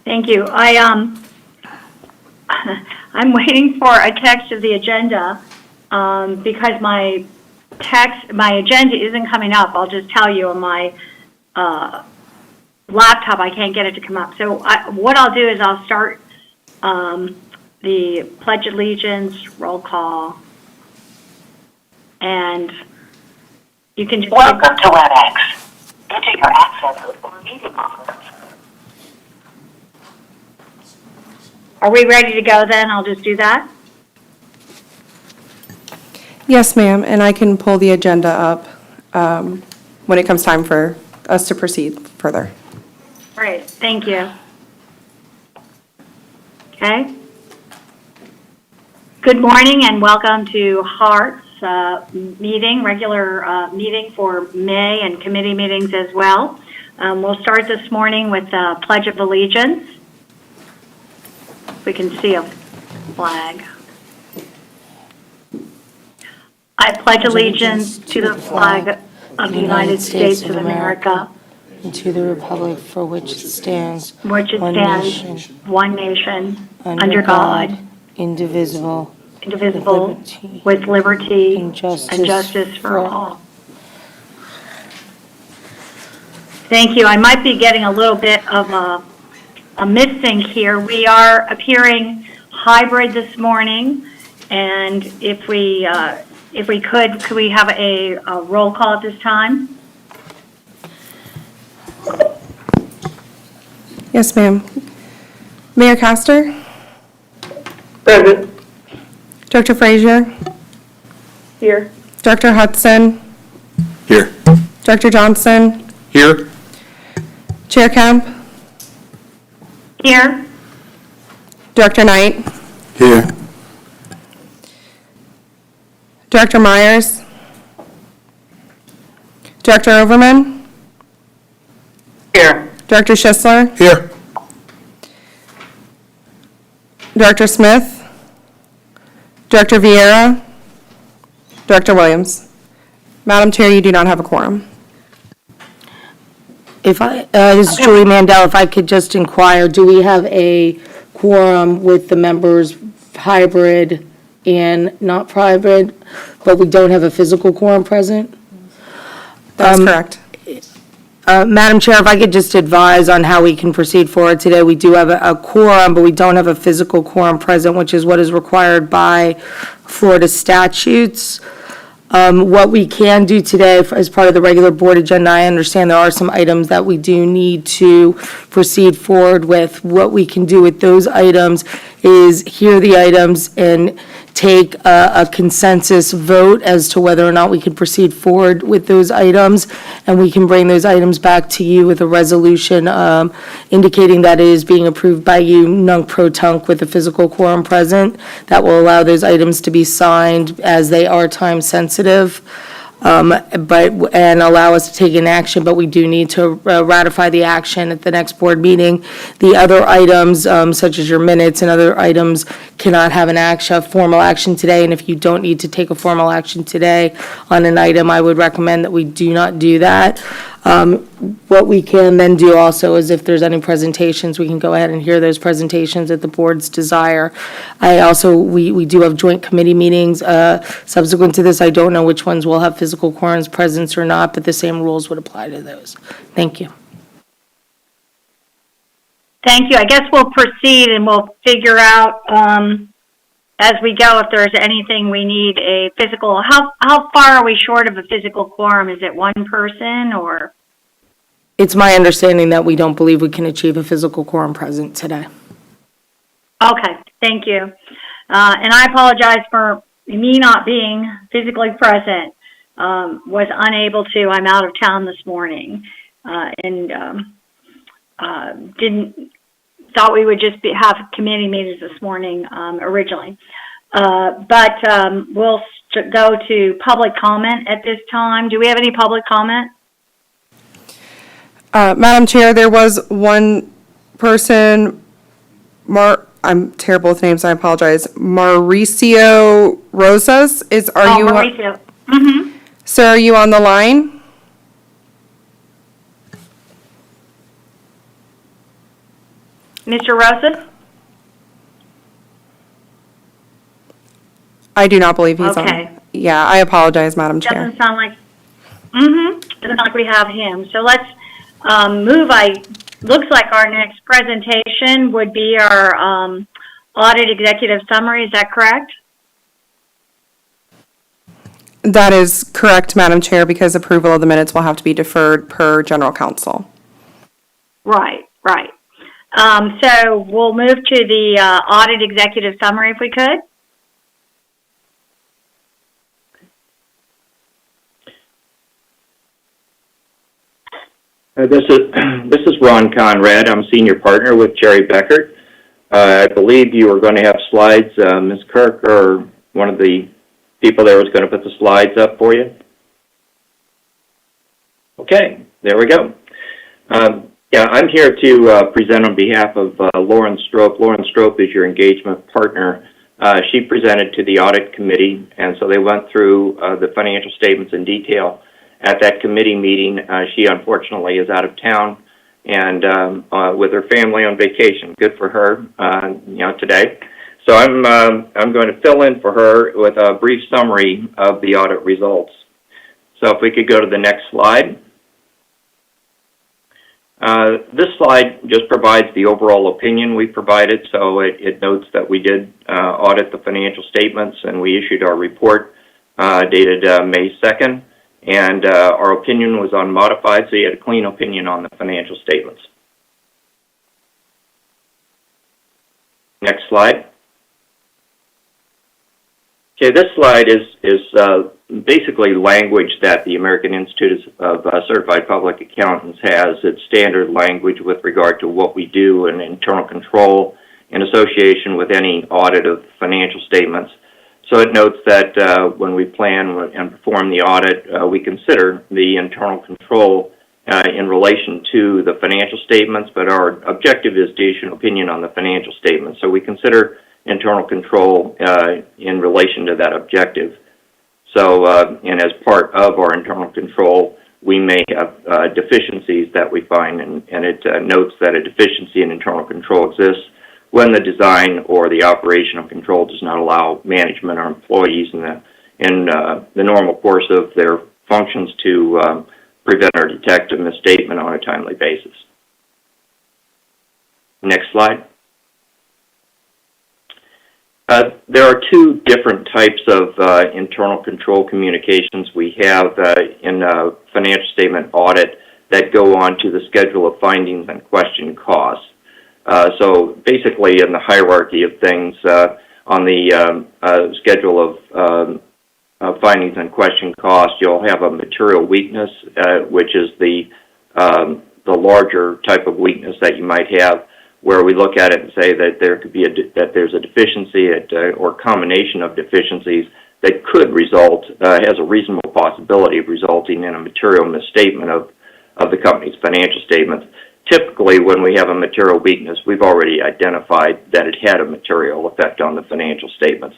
Thank you. I'm waiting for a text of the agenda because my agenda isn't coming up. I'll just tell you on my laptop, I can't get it to come up. So what I'll do is I'll start the Pledge of Allegiance, roll call, and you can just... Welcome to WebEx. Enter your access or meeting office. Are we ready to go then? I'll just do that. Yes, ma'am, and I can pull the agenda up when it comes time for us to proceed further. Great, thank you. Okay. Good morning and welcome to HART's meeting, regular meeting for May and committee meetings as well. We'll start this morning with the Pledge of Allegiance. We can see a flag. I pledge allegiance to the flag of the United States of America and to the republic for which it stands, one nation, under God, indivisible, with liberty and justice for all. Thank you. I might be getting a little bit of a missing here. We are appearing hybrid this morning, and if we could we have a roll call at this time? Yes, ma'am. Mayor Castor? Present. Director Frazier? Here. Director Hudson? Here. Director Johnson? Here. Chair Kemp? Here. Director Knight? Here. Director Myers? Director Overman? Here. Director Schisler? Here. Director Smith? Director Vieira? Director Williams? Madam Chair, you do not have a quorum. This is Julie Mandel, if I could just inquire, do we have a quorum with the members hybrid and not private, but we don't have a physical quorum present? That's correct. Madam Chair, if I could just advise on how we can proceed forward today. We do have a quorum, but we don't have a physical quorum present, which is what is required by Florida statutes. What we can do today as part of the regular board agenda, I understand there are some items that we do need to proceed forward with. What we can do with those items is hear the items and take a consensus vote as to whether or not we can proceed forward with those items, and we can bring those items back to you with a resolution indicating that it is being approved by you nunc-pro-tunc with a physical quorum present. That will allow those items to be signed as they are time sensitive. And allow us to take an action, but we do need to ratify the action at the next board meeting. The other items, such as your minutes and other items, cannot have a formal action today, and if you don't need to take a formal action today on an item, I would recommend that we do not do that. What we can then do also is if there's any presentations, we can go ahead and hear those presentations at the board's desire. We do have joint committee meetings subsequent to this. I don't know which ones will have physical quorums presence or not, but the same rules would apply to those. Thank you. Thank you. I guess we'll proceed and we'll figure out as we go if there's anything we need a physical. How far are we short of a physical quorum? Is it one person or? It's my understanding that we don't believe we can achieve a physical quorum present today. Okay, thank you. And I apologize for me not being physically present. Was unable to. I'm out of town this morning, and thought we would just have committee meetings this morning originally. But we'll go to public comment at this time. Do we have any public comment? Madam Chair, there was one person, I'm terrible with names, I apologize. Mauricio Rosas, Mauricio. Mm-hmm. Sir, are you on the line? Mr. Rosen? I do not believe he's on. Okay. Yeah, I apologize, Madam Chair. Doesn't sound like, doesn't sound like we have him. So let's move. Looks like our next presentation would be our audit executive summary. Is that correct? That is correct, Madam Chair, because approval of the minutes will have to be deferred per general counsel. Right, right. So we'll move to the audit executive summary if we could. This is Ron Conrad. I'm senior partner with Jerry Beckert. I believe you were going to have slides. Ms. Kirk or one of the people there was going to put the slides up for you. Okay, there we go. Yeah, I'm here to present on behalf of Lauren Strope. Lauren Strope is your engagement partner. She presented to the audit committee, and so they went through the financial statements in detail. At that committee meeting, she unfortunately is out of town and with her family on vacation. Good for her, today. So I'm going to fill in for her with a brief summary of the audit results. So if we could go to the next slide. This slide just provides the overall opinion we provided. So it notes that we did audit the financial statements and we issued our report dated May 2nd. And our opinion was unmodified, so you had a clean opinion on the financial statements. Next slide. Okay, this slide is basically language that the American Institute of Certified Public Accountants has. It's standard language with regard to what we do in internal control in association with any audit of financial statements. So it notes that when we plan and perform the audit, we consider the internal control in relation to the financial statements, but our objective is to issue an opinion on the financial statements. So we consider internal control in relation to that objective. So, and as part of our internal control, we may have deficiencies that we find, and it notes that a deficiency in internal control exists when the design or the operation of control does not allow management or employees in the normal course of their functions to prevent or detect a misstatement on a timely basis. Next slide. There are two different types of internal control communications we have in a financial statement audit that go on to the schedule of findings and question costs. So basically in the hierarchy of things on the schedule of findings and question cost, you'll have a material weakness, which is the larger type of weakness that you might have, where we look at it and say that there could be that there's a deficiency or combination of deficiencies that could result, has a reasonable possibility of resulting in a material misstatement of the company's financial statements. Typically, when we have a material weakness, we've already identified that it had a material effect on the financial statements.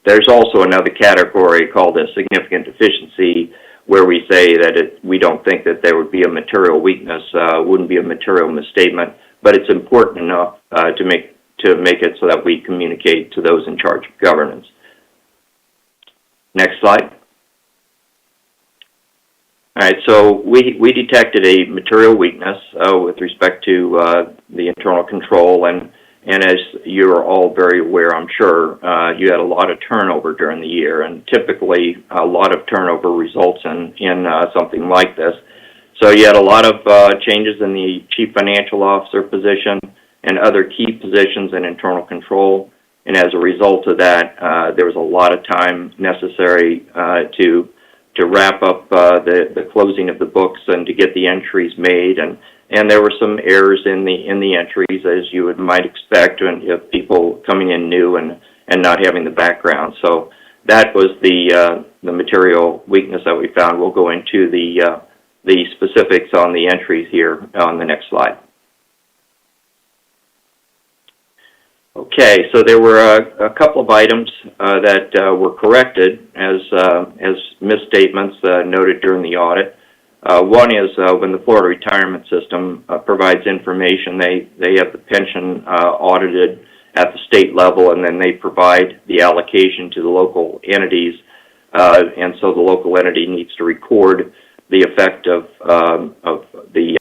There's also another category called a significant deficiency, where we say that we don't think that there would be a material weakness, wouldn't be a material misstatement, but it's important enough to make it so that we communicate to those in charge of governance. Next slide. All right, so we detected a material weakness with respect to the internal control, and as you're all very aware, I'm sure, you had a lot of turnover during the year, and typically a lot of turnover results in something like this. So you had a lot of changes in the chief financial officer position and other key positions in internal control, and as a result of that, there was a lot of time necessary to wrap up the closing of the books and to get the entries made, and there were some errors in the entries, as you might expect, when you have people coming in new and not having the background. So that was the material weakness that we found. We'll go into the specifics on the entries here on the next slide. Okay, so there were a couple of items that were corrected as misstatements noted during the audit. One is when the Florida Retirement System provides information, they have the pension audited at the state level, and then they provide the allocation to the local entities, and so the local entity needs to record the effect of the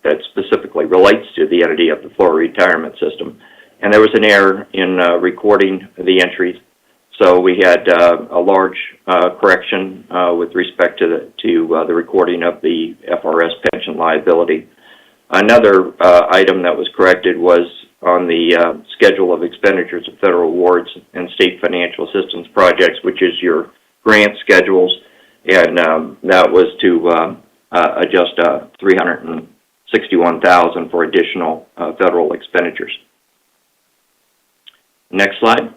that specifically relates to the entity of the Florida Retirement System. And there was an error in recording the entries, so we had a large correction with respect to the recording of the FRS pension liability. Another item that was corrected was on the schedule of expenditures of federal awards and state financial assistance projects, which is your grant schedules, and that was to adjust $361,000 for additional federal expenditures. Next slide.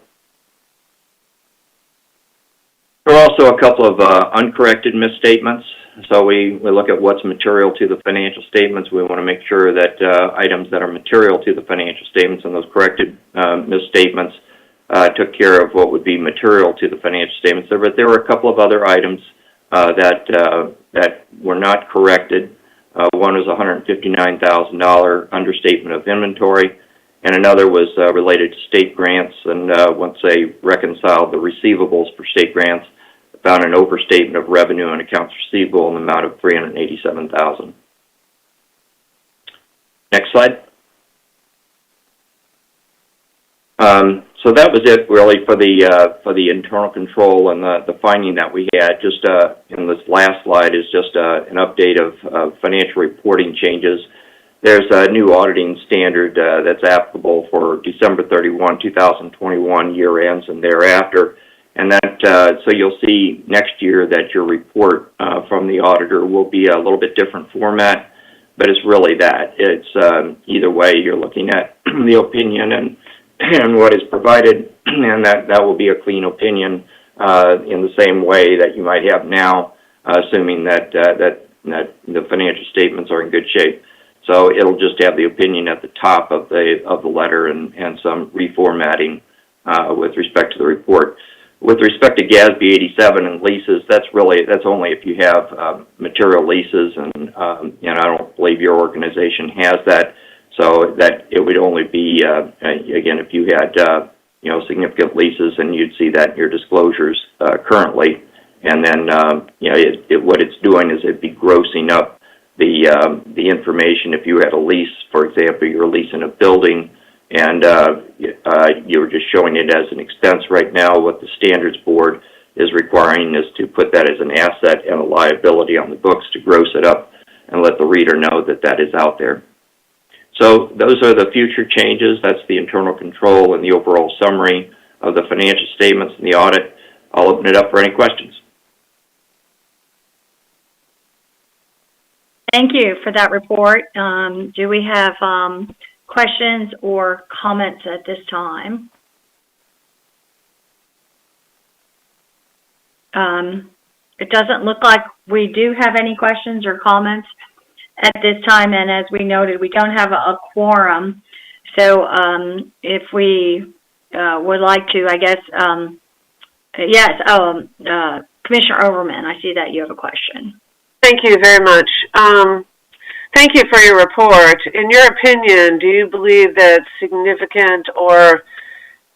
There are also a couple of uncorrected misstatements. So we look at what's material to the financial statements. We want to make sure that items that are material to the financial statements and those corrected misstatements took care of what would be material to the financial statements. There were a couple of other items that were not corrected. One was $159,000 understatement of inventory, and another was related to state grants. And once they reconciled the receivables for state grants, found an overstatement of revenue and accounts receivable in the amount of $387,000. Next slide. So that was it really for the internal control and the finding that we had. Just in this last slide is just an update of financial reporting changes. There's a new auditing standard that's applicable for December 31, 2021 year ends and thereafter. And that, so you'll see next year that your report from the auditor will be a little bit different format, but it's really that. It's either way, you're looking at the opinion and what is provided, and that will be a clean opinion in the same way that you might have now, assuming that the financial statements are in good shape. So it'll just have the opinion at the top of the letter and some reformatting with respect to the report. With respect to GASB 87 and leases, that's only if you have material leases, and I don't believe your organization has that. So that it would only be again if you had significant leases, and you'd see that in your disclosures currently. And then what it's doing is it'd be grossing up the information. If you had a lease, for example, you're leasing a building, and you were just showing it as an expense right now. What the Standards Board is requiring is to put that as an asset and a liability on the books, to gross it up and let the reader know that that is out there. So those are the future changes. That's the internal control and the overall summary of the financial statements and the audit. I'll open it up for any questions. Thank you for that report. Do we have questions or comments at this time? It doesn't look like we do have any questions or comments at this time, and as we noted, we don't have a quorum. So if we would like to, I guess, yes, Commissioner Overman, I see that you have a question. Thank you very much. Thank you for your report. In your opinion, do you believe that significant or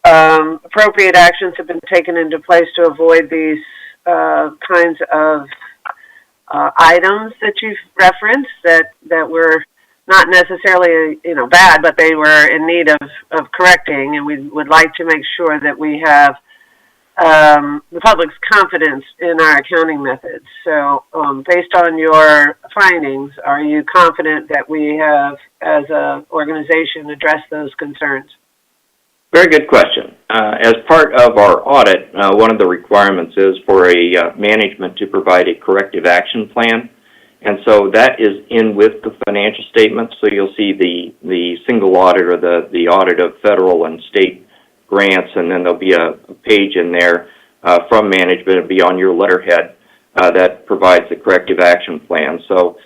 appropriate actions have been taken into place to avoid these kinds of items that you've referenced that were not necessarily bad, but they were in need of correcting, and we would like to make sure that we have the public's confidence in our accounting methods. So based on your findings, are you confident that we have, as an organization, addressed those concerns? Very good question. As part of our audit, one of the requirements is for a management to provide a corrective action plan. And so that is in with the financial statements. So you'll see the single audit or the audit of federal and state grants, and then there'll be a page in there from management. It'll be on your letterhead that provides the corrective action plan. So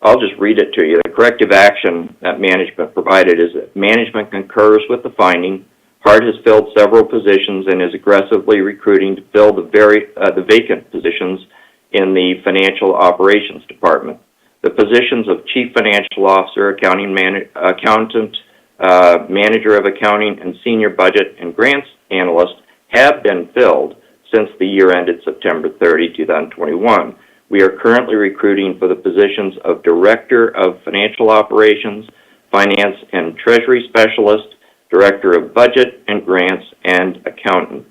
I'll just read it to you. The corrective action that management provided is that management concurs with the finding. HART has filled several positions and is aggressively recruiting to fill the vacant positions in the Financial Operations Department. The positions of Chief Financial Officer, Accountant, Manager of Accounting, and Senior Budget and Grants Analyst have been filled since the year ended September 30, 2021. We are currently recruiting for the positions of Director of Financial Operations, Finance and Treasury Specialist, Director of Budget and Grants, and Accountant.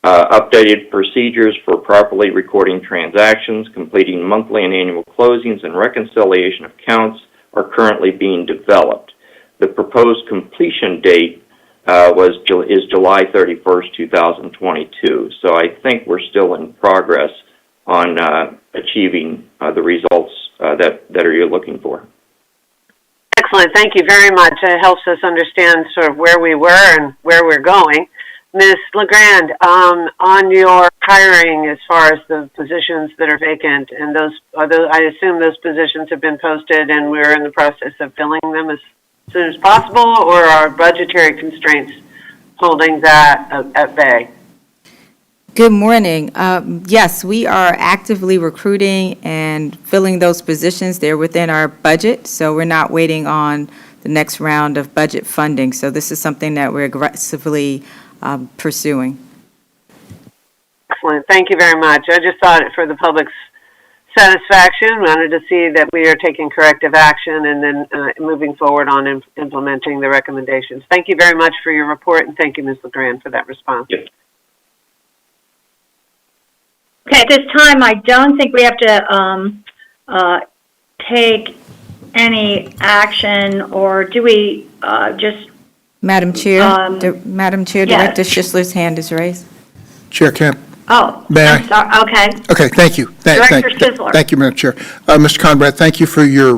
Updated procedures for properly recording transactions, completing monthly and annual closings, and reconciliation of accounts are currently being developed. The proposed completion date is July 31st, 2022. So I think we're still in progress on achieving the results that you're looking for. Excellent. Thank you very much. It helps us understand sort of where we were and where we're going. Ms. LeGrand, on your hiring as far as the positions that are vacant, and I assume those positions have been posted and we're in the process of filling them as soon as possible, or are budgetary constraints holding that at bay? Good morning. Yes, we are actively recruiting and filling those positions. They're within our budget, so we're not waiting on the next round of budget funding. So this is something that we're aggressively pursuing. Excellent. Thank you very much. I just thought for the public's satisfaction, wanted to see that we are taking corrective action and then moving forward on implementing the recommendations. Thank you very much for your report, and thank you, Ms. LeGrand, for that response. Yes. Okay, at this time, I don't think we have to take any action, or do we just... Madam Chair, Yes. Director Schisler's hand is raised. Chair Kemp. Oh, May I'm I? sorry. Okay. Okay, thank you. Director Schisler. Thank you, Madam Chair. Mr. Conrad, thank you for your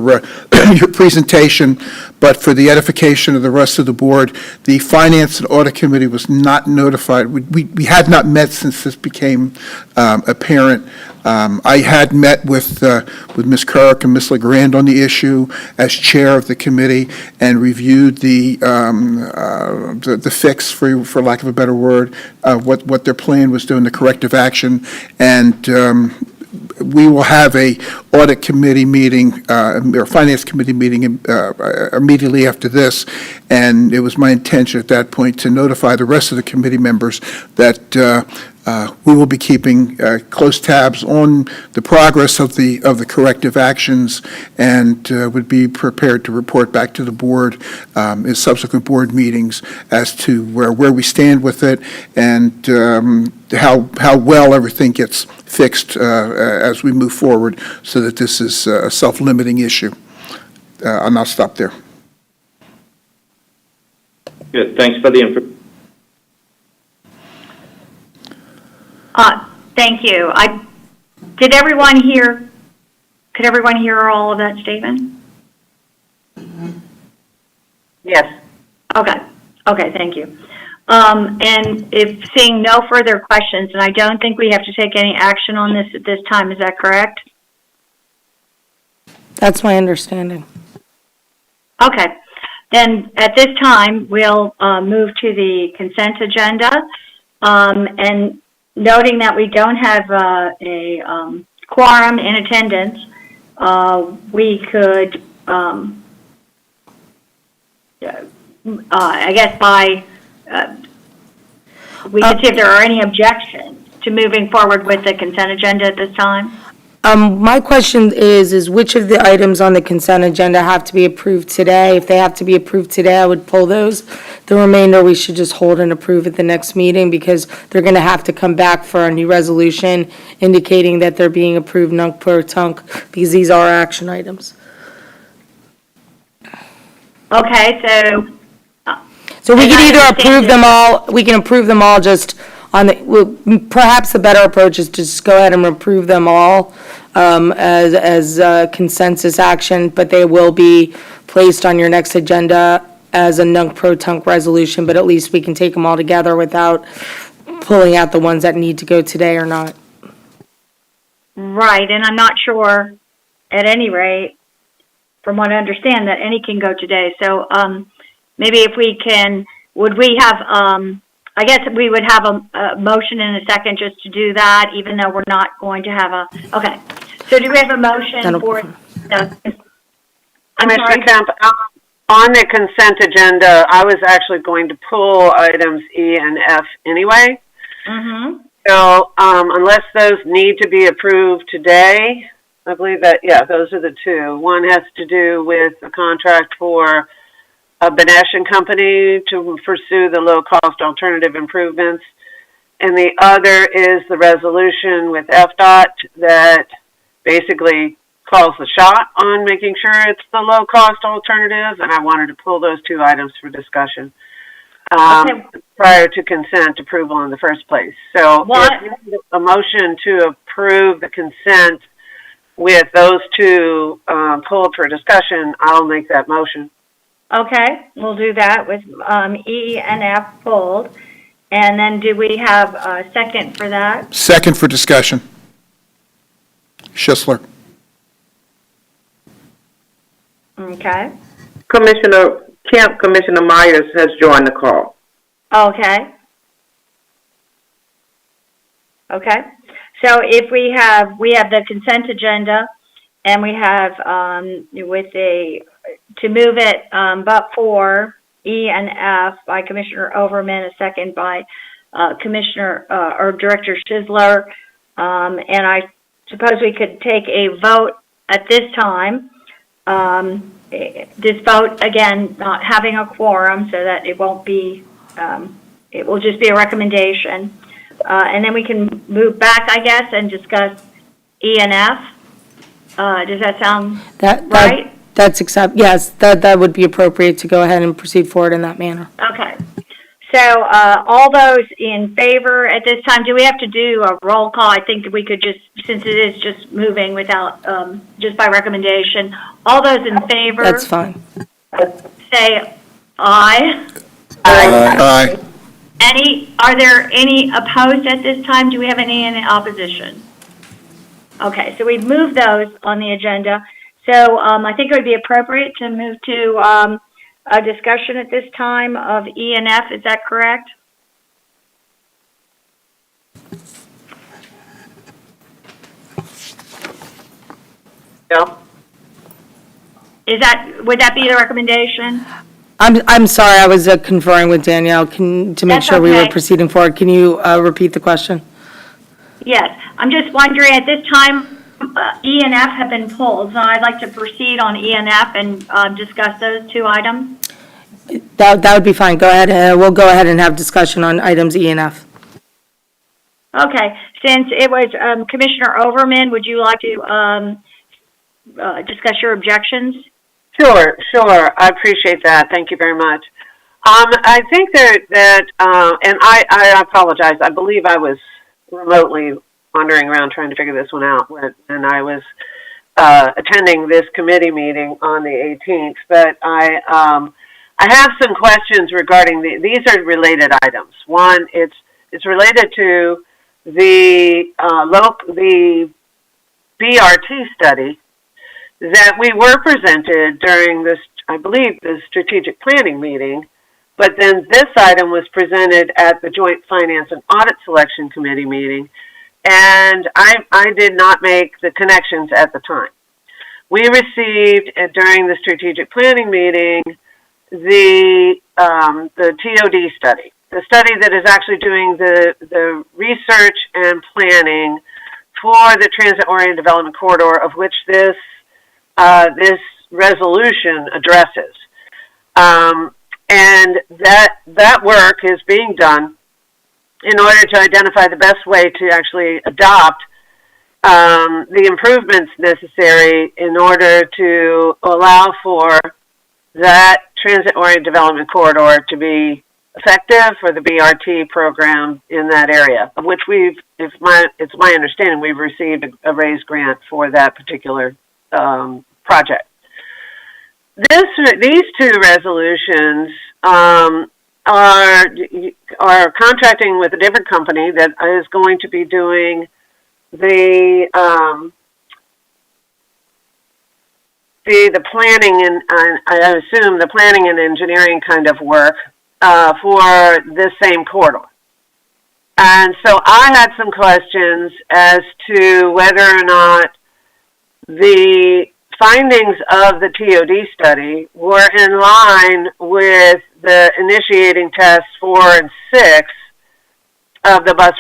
your presentation, but for the edification of the rest of the board, the Finance and Audit Committee was not notified. We had not met since this became apparent. I had met with Ms. Kirk and Ms. LeGrand on the issue as chair of the committee and reviewed the fix, for lack of a better word, what their plan was doing, the corrective action, and we will have a audit committee meeting, or finance committee meeting immediately after this, and it was my intention at that point to notify the rest of the committee members that we will be keeping close tabs on the progress of the corrective actions, and would be prepared to report back to the board in subsequent board meetings as to where we stand with it, and how well everything gets fixed as we move forward, so that this is a self-limiting issue. I'll now stop there. Good. Thanks for the information. Thank you. Could everyone hear all of that statement? Yes. Okay, thank you. And if seeing no further questions, and I don't think we have to take any action on this at this time, is that correct? That's my understanding. Okay, then at this time, we'll move to the consent agenda. And noting that we don't have a quorum in attendance, we could, I guess we could see if there are any objections to moving forward with the consent agenda at this time. My question is which of the items on the consent agenda have to be approved today? If they have to be approved today, I would pull those. The remainder, we should just hold and approve at the next meeting, because they're going to have to come back for a new resolution indicating that they're being approved nunc pro tunc, because these are action items. Okay, So we And can I either understand approve them all, we can approve them all just on the, perhaps the better approach is to just go ahead and approve them all as consensus action, but they will be placed on your next agenda as a nunc pro tunc resolution, but at least we can take them all together without pulling out the ones that need to go today or not. right, and I'm not sure, at any rate, from what I understand, that any can go today. So maybe if we can, would we have I guess we would have a motion in a second just to do that, even though we're not going to have a, okay. So do we have a motion That'll- for the, I'm Commissioner sorry? Kemp, on the consent agenda, I was actually going to pull items E and F anyway. Mm-hmm. So, unless those need to be approved today, I believe that, yeah, those are the two. One has to do with a contract for a Benesh and Company to pursue the low-cost alternative improvements. And the other is the resolution with FDOT that basically calls the shot on making sure it's the low-cost alternative, and I wanted to pull those two items for discussion prior to consent approval in the first place. So if you need a motion to approve the consent with those two pulled for discussion, I'll make that motion. Okay, we'll do that with E and F pulled. And then do we have a second for that? Second for discussion. Schisler. Okay. Commissioner Kemp, Commissioner Myers has joined the call. Okay. Okay. So if we have the consent agenda, and we have to move it, but for E and F by Commissioner Overman, a second by Commissioner or Director Schisler, and I suppose we could take a vote at this time. This vote, again, not having a quorum, so that it won't be, it will just be a recommendation. And then we can move back, I guess, and discuss E and F. Does that sound right? That's yes, that would be appropriate to go ahead and proceed forward in that manner. Okay. So all those in favor at this time, do we have to do a roll call? I think we could just, since it is just moving without, just by recommendation, all those in favor? That's fine. Say aye. Aye. Are there any opposed at this time? Do we have any in opposition? Okay, so we've moved those on the agenda. So I think it would be appropriate to move to a discussion at this time of E and F. Is that correct? Yeah. Would that be the recommendation? I'm sorry, I was conferring with Danielle to make That's sure we were okay. proceeding forward. Can you repeat the question? Yes. I'm just wondering, at this time, E and F have been pulled, so I'd like to proceed on E and F and discuss those two items. That would be fine. Go ahead. We'll go ahead and have discussion on items E and F. Okay. Since it was Commissioner Overman, would you like to discuss your objections? Sure. I appreciate that. Thank you very much. I think that and I apologize. I believe I was remotely wandering around trying to figure this one out and I was attending this committee meeting on the 18th. But I have some questions regarding these are related items. One, it's related to the BRT study that we were presented during this, I believe, the strategic planning meeting, but then this item was presented at the Joint Finance and Audit Selection Committee meeting, and I did not make the connections at the time. We received, during the strategic planning meeting, the TOD study, the study that is actually doing the research and planning for the transit-oriented development corridor, of which this resolution addresses. And that work is being done in order to identify the best way to actually adopt the improvements necessary in order to allow for that transit-oriented development corridor to be effective for the BRT program in that area, of which it's my understanding we've received a raised grant for that particular project. These two resolutions are contracting with a different company that is going to be doing the planning and I assume the planning and engineering kind of work for this same corridor. And so I had some questions as to whether or not the findings of the TOD study were in line with the initiating tests 4 and 6 of the bus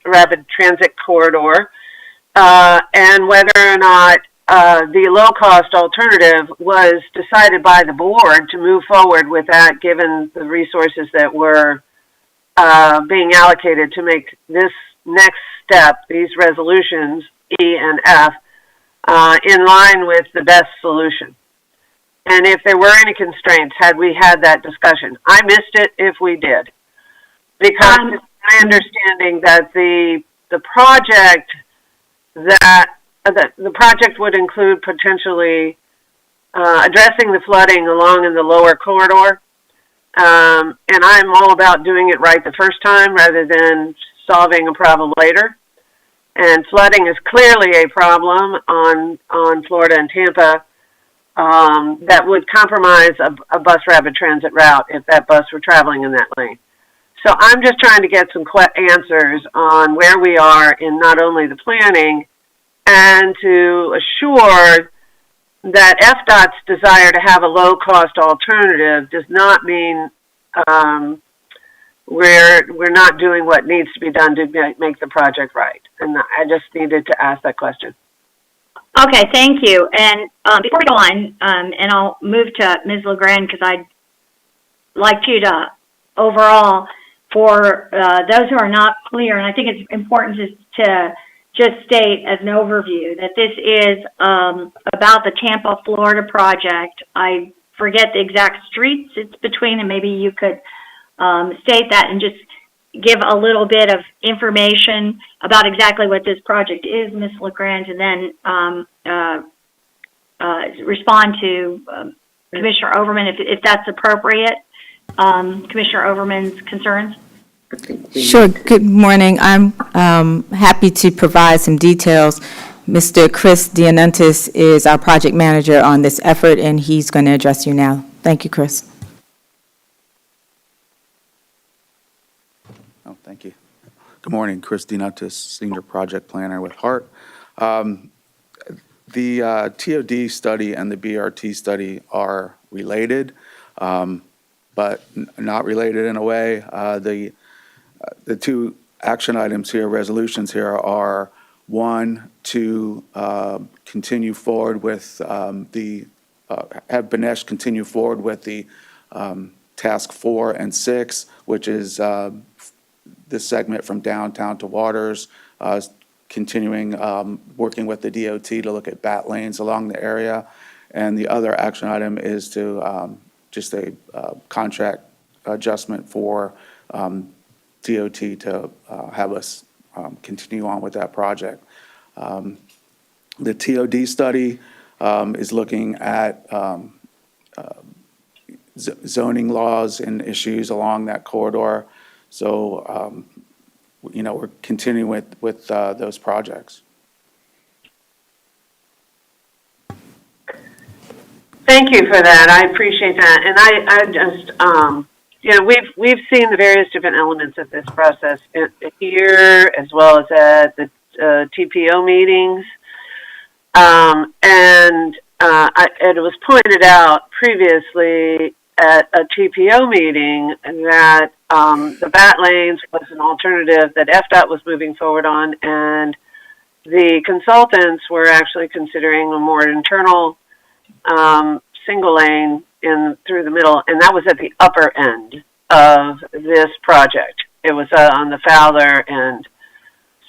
rapid transit corridor, and whether or not the low-cost alternative was decided by the board to move forward with that, given the resources that were being allocated to make this next step, these resolutions, E and F, in line with the best solution. And if there were any constraints, had we had that discussion. I missed it if we did. Because it's my understanding that the project the project would include potentially addressing the flooding along in the lower corridor. And I'm all about doing it right the first time rather than solving a problem later. And flooding is clearly a problem on Florida and Tampa that would compromise a bus rapid transit route if that bus were traveling in that lane. So I'm just trying to get some answers on where we are in not only the planning and to assure that FDOT's desire to have a low-cost alternative does not mean we're not doing what needs to be done to make the project right. And I just needed to ask that question. Okay, thank you. And before we go on, and I'll move to Ms. LeGrand because I'd like you to overall, for those who are not clear, and I think it's important to just state as an overview that this is about the Tampa, Florida project. I forget the exact streets it's between, and maybe you could state that and just give a little bit of information about exactly what this project is, Ms. LeGrand, and then respond to Commissioner Overman if that's appropriate. Commissioner Overman's concerns. Sure. Good morning. I'm happy to provide some details. Mr. Chris Dianuntis is our project manager on this effort, and he's going to address you now. Thank you, Chris. Oh, thank you. Good morning, Chris Dianuntis, Senior Project Planner with HART. The TOD study and the BRT study are related, but not related in a way. The two action items here, resolutions here, are one, to continue forward with have Banesh continue forward with the task 4 and 6, which is this segment from downtown to Waters, continuing working with the DOT to look at bat lanes along the area. And the other action item is to just a contract adjustment for DOT to have us continue on with that project. The TOD study is looking at zoning laws and issues along that corridor. So, we're continuing with those projects. Thank you for that. I appreciate that. And I just, we've seen the various different elements of this process here as well as at the TPO meetings. It was pointed out previously at a TPO meeting that the bat lanes was an alternative that FDOT was moving forward on, and the consultants were actually considering a more internal single lane through the middle, and that was at the upper end of this project. It was on the Fowler end.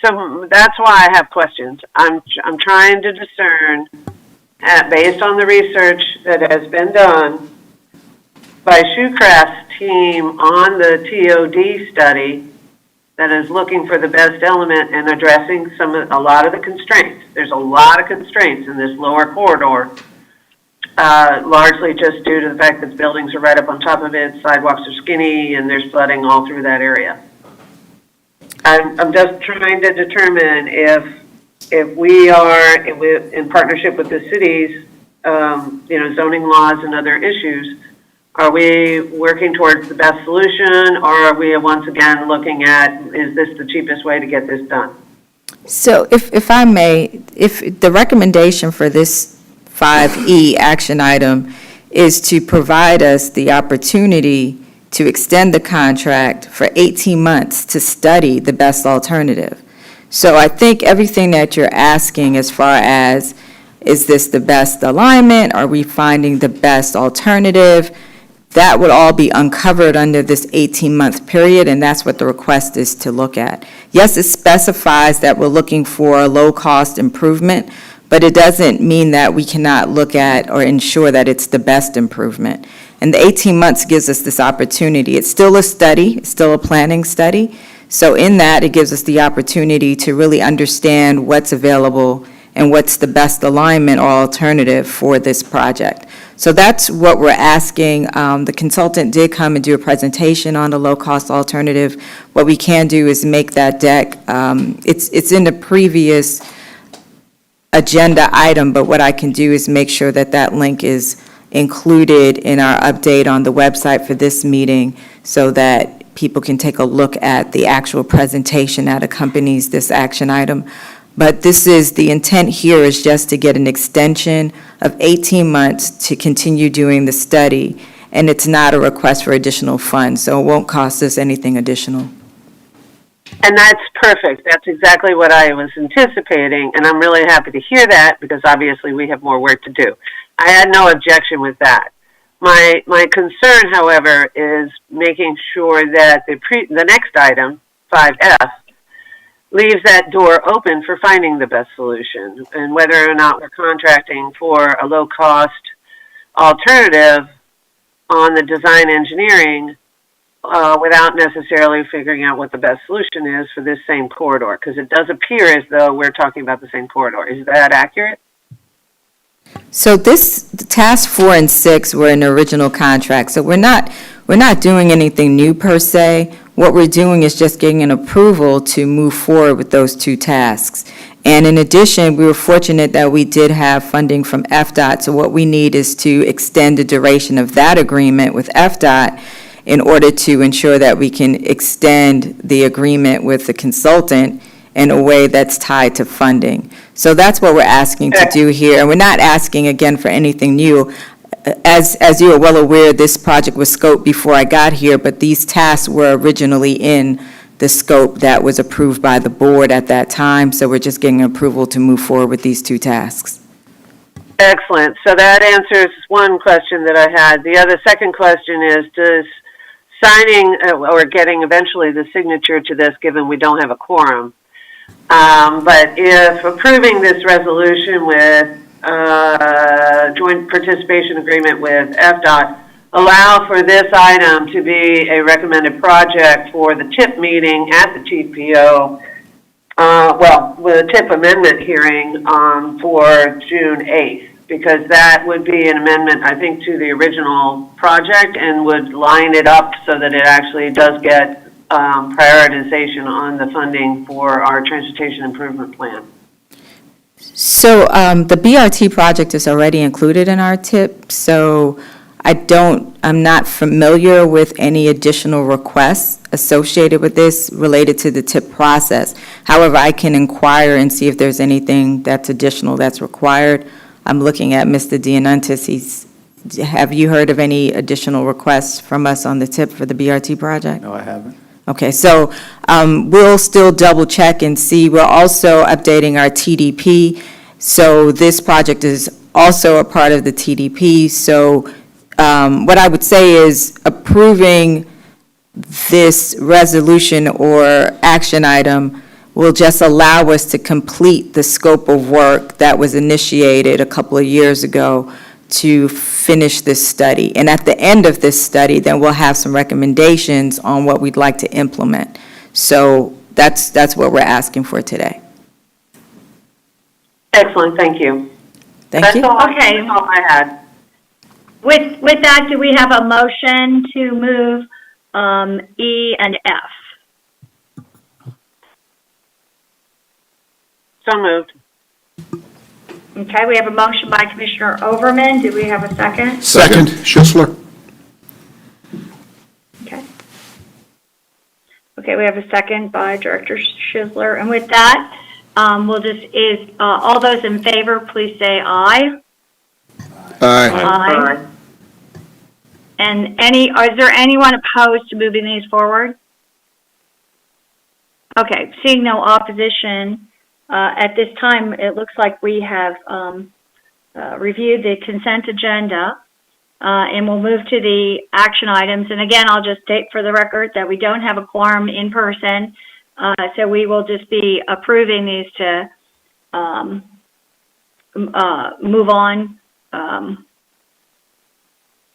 So that's why I have questions. I'm trying to discern, based on the research that has been done by Shoecraft's team on the TOD study, that is looking for the best element and addressing a lot of the constraints. There's a lot of constraints in this lower corridor, largely just due to the fact that the buildings are right up on top of it, sidewalks are skinny, and there's flooding all through that area. I'm just trying to determine if we are in partnership with the cities, zoning laws and other issues, Are we working towards the best solution, or are we once again looking at, is this the cheapest way to get this done? So if I may, if the recommendation for this 5E action item is to provide us the opportunity to extend the contract for 18 months to study the best alternative. So I think everything that you're asking as far as, is this the best alignment? Are we finding the best alternative? That would all be uncovered under this 18-month period, and that's what the request is to look at. Yes, it specifies that we're looking for a low-cost improvement, but it doesn't mean that we cannot look at or ensure that it's the best improvement. And the 18 months gives us this opportunity. It's still a study, it's still a planning study. So in that, it gives us the opportunity to really understand what's available and what's the best alignment or alternative for this project. So that's what we're asking. The consultant did come and do a presentation on the low-cost alternative. What we can do is make that deck. It's in the previous agenda item, but what I can do is make sure that that link is included in our update on the website for this meeting so that people can take a look at the actual presentation that accompanies this action item. But this is, the intent here is just to get an extension of 18 months to continue doing the study, and it's not a request for additional funds, so it won't cost us anything additional. And that's perfect. That's exactly what I was anticipating, and I'm really happy to hear that because obviously we have more work to do. I had no objection with that. My concern, however, is making sure that the next item, 5F, leaves that door open for finding the best solution, and whether or not we're contracting for a low-cost alternative on the design engineering without necessarily figuring out what the best solution is for this same corridor, because it does appear as though we're talking about the same corridor. Is that accurate? So this, task 4 and 6 were an original contract, so we're not doing anything new per se. What we're doing is just getting an approval to move forward with those two tasks. And in addition, we were fortunate that we did have funding from FDOT, so what we need is to extend the duration of that agreement with FDOT in order to ensure that we can extend the agreement with the consultant in a way that's tied to funding. So that's what we're asking to do here. And we're not asking, again, for anything new. As you are well aware, this project was scoped before I got here, but these tasks were originally in the scope that was approved by the board at that time. So we're just getting approval to move forward with these two tasks. Excellent. So that answers one question that I had. The second question is, does signing or getting eventually the signature to this, given we don't have a quorum, but if approving this resolution with joint participation agreement with FDOT allow for this item to be a recommended project for the TIP meeting at the TPO, with a TIP amendment hearing for June 8th, because that would be an amendment, I think, to the original project and would line it up so that it actually does get prioritization on the funding for our transportation improvement plan. So the BRT project is already included in our TIP, so I'm not familiar with any additional requests associated with this related to the TIP process. However, I can inquire and see if there's anything that's additional that's required. I'm looking at Mr. Dianuntis. Have you heard of any additional requests from us on the TIP for the BRT project? No, I haven't. Okay, so we'll still double check and see. We're also updating our TDP. So this project is also a part of the TDP. So what I would say is approving this resolution or action item will just allow us to complete the scope of work that was initiated a couple of years ago to finish this study. And at the end of this study, then we'll have some recommendations on what we'd like to implement. So that's what we're asking for today. Excellent, thank you. Thank you. Okay. That's all I had. With that, do we have a motion to move E and F? So moved. Okay, we have a motion by Commissioner Overman. Do we have a second? Second, Schussler. Okay, we have a second by Director Schindler. And with that, all those in favor, please say aye. Aye. Aye. And is there anyone opposed to moving these forward? Okay, seeing no opposition, at this time, it looks like we have reviewed the consent agenda, and we'll move to the action items. And again, I'll just state for the record that we don't have a quorum in person, so we will just be approving these to move on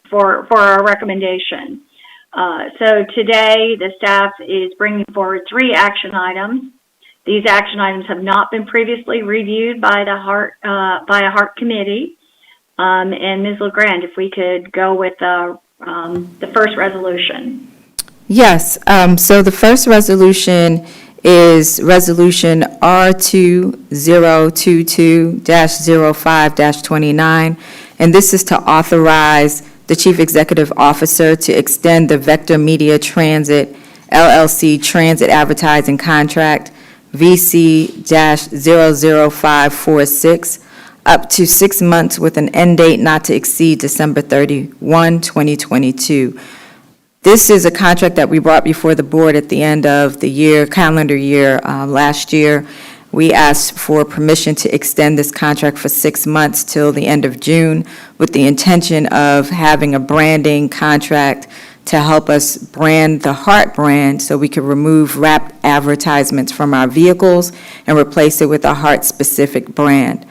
for our recommendation. So today, the staff is bringing forward 3 action items. These action items have not been previously reviewed by the HART committee. And Ms. LeGrand, if we could go with the first resolution. Yes, so the first resolution is Resolution R2022-05-29, and this is to authorize the Chief Executive Officer to extend the Vector Media Transit LLC Transit Advertising Contract VC-00546 up to 6 months with an end date not to exceed December 31, 2022. This is a contract that we brought before the board at the end of the year, calendar year, last year. We asked for permission to extend this contract for 6 months till the end of June with the intention of having a branding contract to help us brand the HART brand so we could remove wrapped advertisements from our vehicles and replace it with a HART-specific brand.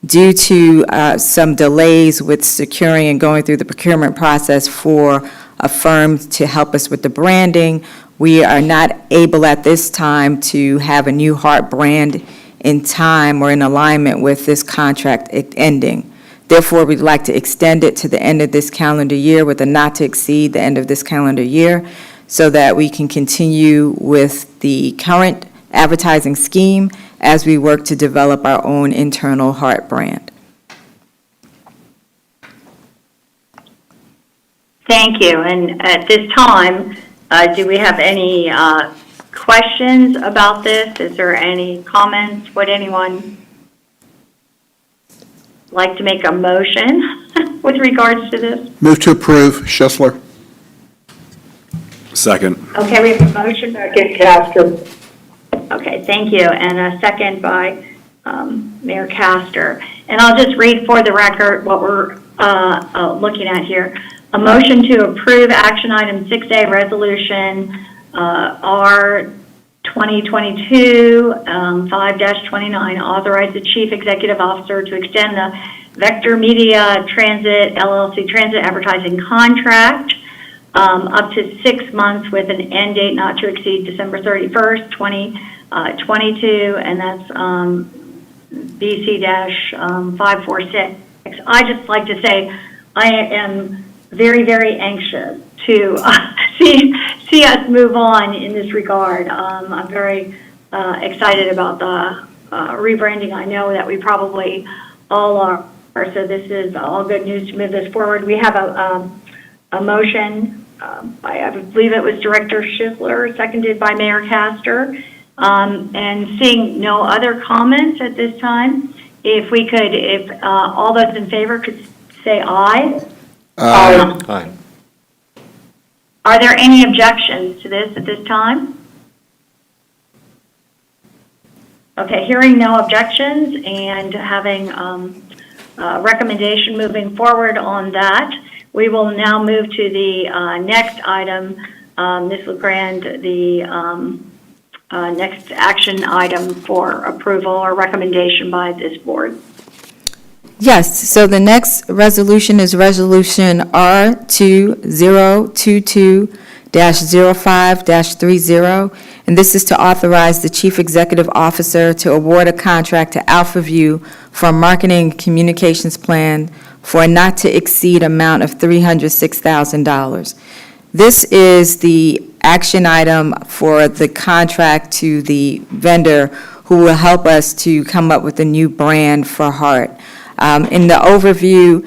Due to some delays with securing and going through the procurement process for a firm to help us with the branding, we are not able at this time to have a new HART brand in time or in alignment with this contract ending. Therefore, we'd like to extend it to the end of this calendar year with a not to exceed the end of this calendar year so that we can continue with the current advertising scheme as we work to develop our own internal HART brand. Thank you. And at this time, do we have any questions about this? Is there any comments? Would anyone like to make a motion with regards to this? Move to approve, Schussler. Second. Okay, we have a motion. Second, Castor. Okay, thank you. And a second by Mayor Castor. And I'll just read for the record what we're looking at here. A motion to approve action item 6A resolution R 2022-5-29, authorize the Chief Executive Officer to extend the Vector Media Transit LLC transit advertising contract up to 6 months with an end date not to exceed December 31st, 2022, and that's BC-546. I just like to say I am very, very anxious to see us move on in this regard. I'm very excited about the rebranding. I know that we probably all are, so this is all good news to move this forward. We have a motion, I believe it was Director Schindler, seconded by Mayor Castor, and seeing no other comments at this time, if all those in favor could say aye. Aye. Are there any objections to this at this time? Okay, hearing no objections and having a recommendation moving forward on that, we will now move to the next item, Ms. LeGrand, the next action item for approval or recommendation by this board. Yes, so the next resolution is Resolution R2022-05-30, and this is to authorize the Chief Executive Officer to award a contract to AlphaView for a marketing communications plan for a not-to-exceed amount of $306,000. This is the action item for the contract to the vendor who will help us to come up with a new brand for HART. In the overview,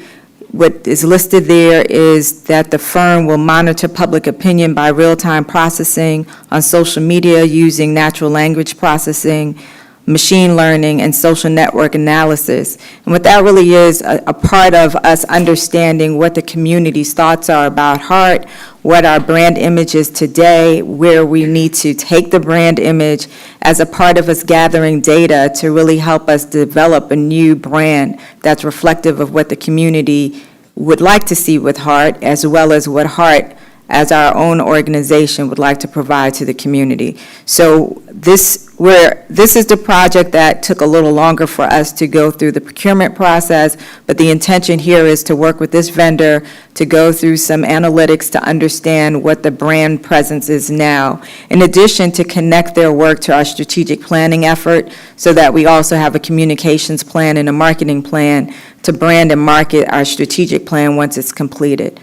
what is listed there is that the firm will monitor public opinion by real-time processing on social media using natural language processing, machine learning, and social network analysis. And what that really is a part of us understanding what the community's thoughts are about HART, what our brand image is today, where we need to take the brand image as a part of us gathering data to really help us develop a new brand that's reflective of what the community would like to see with HART, as well as what HART as our own organization would like to provide to the community. So this is the project that took a little longer for us to go through the procurement process, but the intention here is to work with this vendor to go through some analytics to understand what the brand presence is now, in addition to connect their work to our strategic planning effort so that we also have a communications plan and a marketing plan to brand and market our strategic plan once it's completed.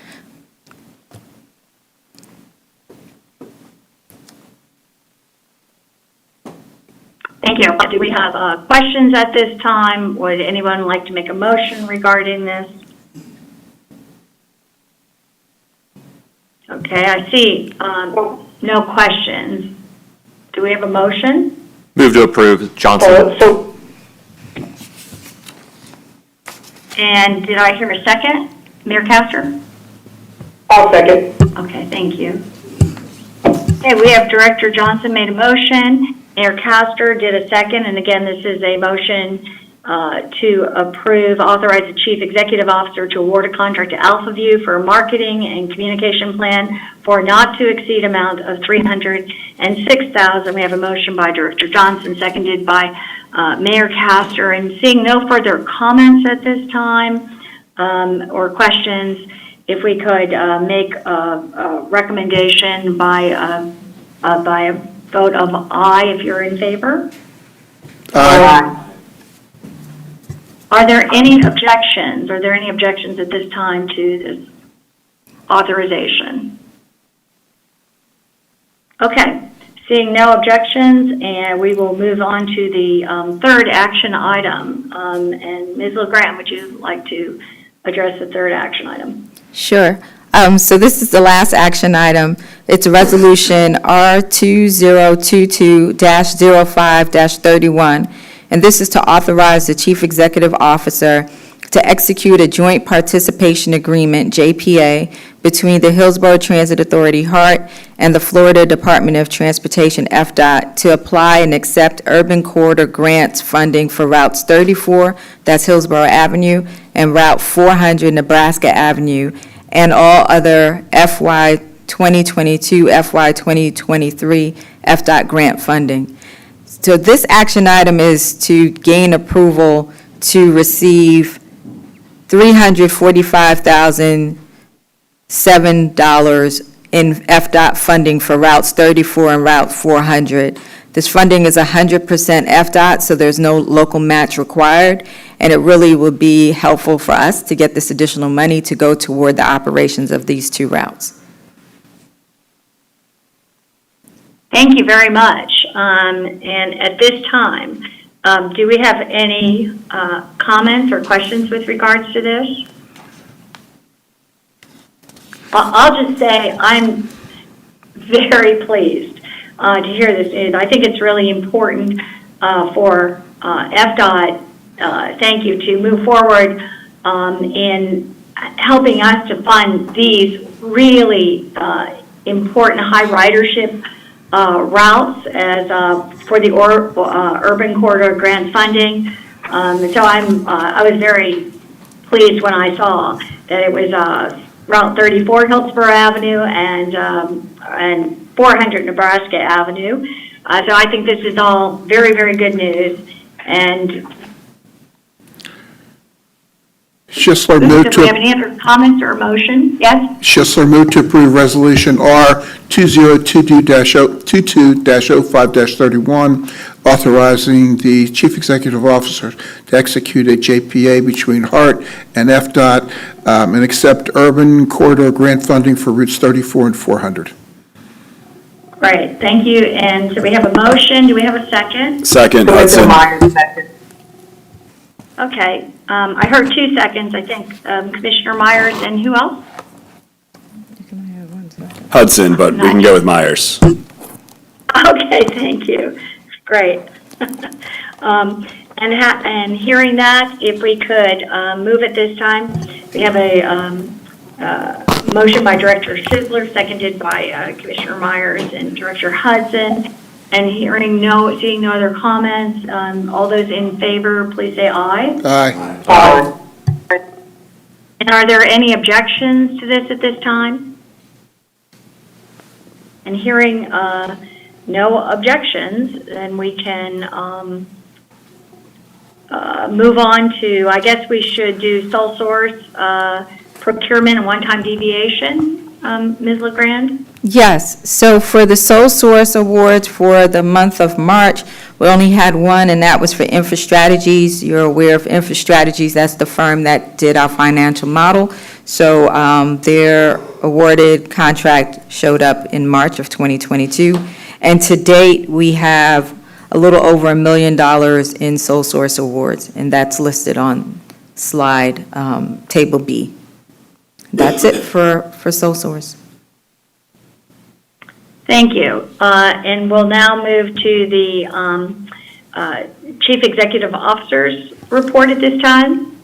Thank you. Do we have questions at this time? Would anyone like to make a motion regarding this? Okay, I see no questions. Do we have a motion? Move to approve. Johnson. And did I hear a second? Mayor Castor? I'll second. Okay, thank you. Okay, we have Director Johnson made a motion. Mayor Castor did a second, and again, this is a motion to approve, authorize the Chief Executive Officer to award a contract to AlphaView for a marketing and communication plan for a not-to-exceed amount of $306,000. We have a motion by Director Johnson, seconded by Mayor Castor, and seeing no further comments at this time or questions, if we could make a recommendation by a vote of aye if you're in favor. Aye. Are there any objections? Are there any objections at this time to this authorization? Okay, seeing no objections, and we will move on to the third action item. And Ms. LeGrand, would you like to address the third action item? Sure. So this is the last action item. It's Resolution R2022-05-31, and this is to authorize the Chief Executive Officer to execute a joint participation agreement, JPA, between the Hillsborough Transit Authority, HART, and the Florida Department of Transportation, FDOT, to apply and accept urban corridor grants funding for routes 34, that's Hillsborough Avenue, and Route 400, Nebraska Avenue, and all other FY 2022, FY 2023 FDOT grant funding. So this action item is to gain approval to receive $345,007 in FDOT funding for routes 34 and Route 400. This funding is 100% FDOT, so there's no local match required, and it really will be helpful for us to get this additional money to go toward the operations of these two routes. Thank you very much. And at this time, do we have any comments or questions with regards to this? I'll just say I'm very pleased to hear this news. I think it's really important for FDOT, thank you, to move forward in helping us to fund these really important high ridership routes as for the urban corridor grant funding. So I was very pleased when I saw that it was Route 34 Hillsborough Avenue and 400 Nebraska Avenue. So I think this is all very, very good news. And Schistler do moved we have to, any other comments or motion? Yes? Schistler moved to approve Resolution R2022-05-31, authorizing the Chief Executive Officer to execute a JPA between HART and FDOT and accept urban corridor grant funding for routes 34 and 400. Great, thank you. And so we have a motion. Do we have a second? Second, Hudson. Okay, I heard 2 seconds, I think, Commissioner Myers, and who else? Hudson, but we can go with Myers. Okay, thank you. Great. And hearing that, if we could move at this time, we have a motion by Director Sizzler, seconded by Commissioner Myers and Director Hudson. And seeing no other comments, all those in favor, please say aye. Aye. And are there any objections to this at this time? And hearing no objections, then we can move on to, I guess we should do sole source procurement and one-time deviation, Ms. LeGrand? Yes, so for the sole source awards for the month of March, we only had one, and that was for InfoStrategies. You're aware of InfoStrategies, that's the firm that did our financial model. So their awarded contract showed up in March of 2022. And to date, we have a little over $1 million in sole source awards, and that's listed on slide table B. That's it for sole source. Thank you. And we'll now move to the Chief Executive Officer's report at this time.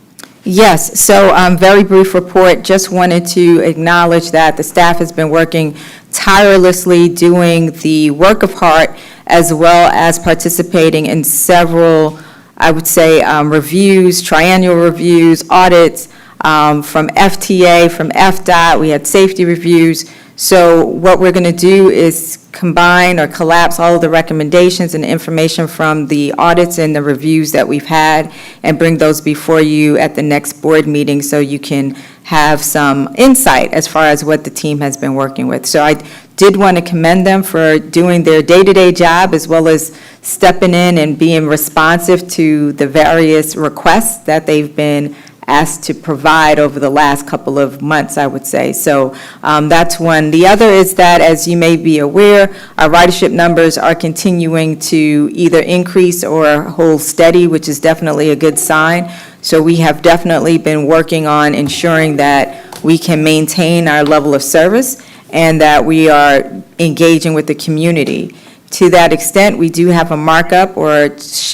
Yes, so very brief report. Just wanted to acknowledge that the staff has been working tirelessly doing the work of HART, as well as participating in several, I would say, reviews, triennial reviews, audits from FTA, from FDOT. We had safety reviews. So what we're going to do is combine or collapse all of the recommendations and information from the audits and the reviews that we've had and bring those before you at the next board meeting so you can have some insight as far as what the team has been working with. So I did want to commend them for doing their day-to-day job as well as stepping in and being responsive to the various requests that they've been asked to provide over the last couple of months, I would say. So that's one. The other is that, as you may be aware, our ridership numbers are continuing to either increase or hold steady, which is definitely a good sign. So we have definitely been working on ensuring that we can maintain our level of service and that we are engaging with the community. To that extent, we do have a markup or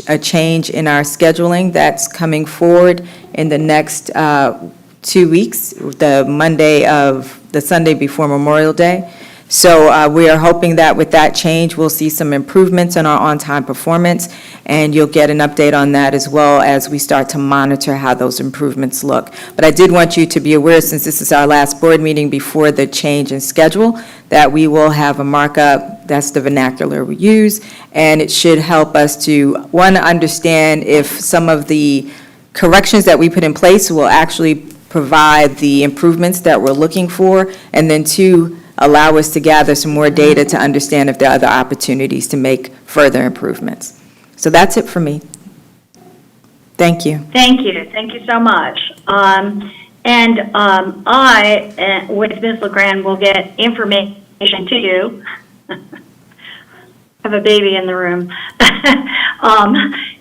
a change in our scheduling that's coming forward in the next 2 weeks, the Sunday before Memorial Day. So we are hoping that with that change, we'll see some improvements in our on-time performance, and you'll get an update on that as well as we start to monitor how those improvements look. But I did want you to be aware, since this is our last board meeting before the change in schedule, that we will have a markup. That's the vernacular we use, and it should help us to, one, understand if some of the corrections that we put in place will actually provide the improvements that we're looking for, and then two, allow us to gather some more data to understand if there are other opportunities to make further improvements. So that's it for me. Thank you. Thank you. Thank you so much. I, with Ms. LeGrand, will get information to you. I have a baby in the room.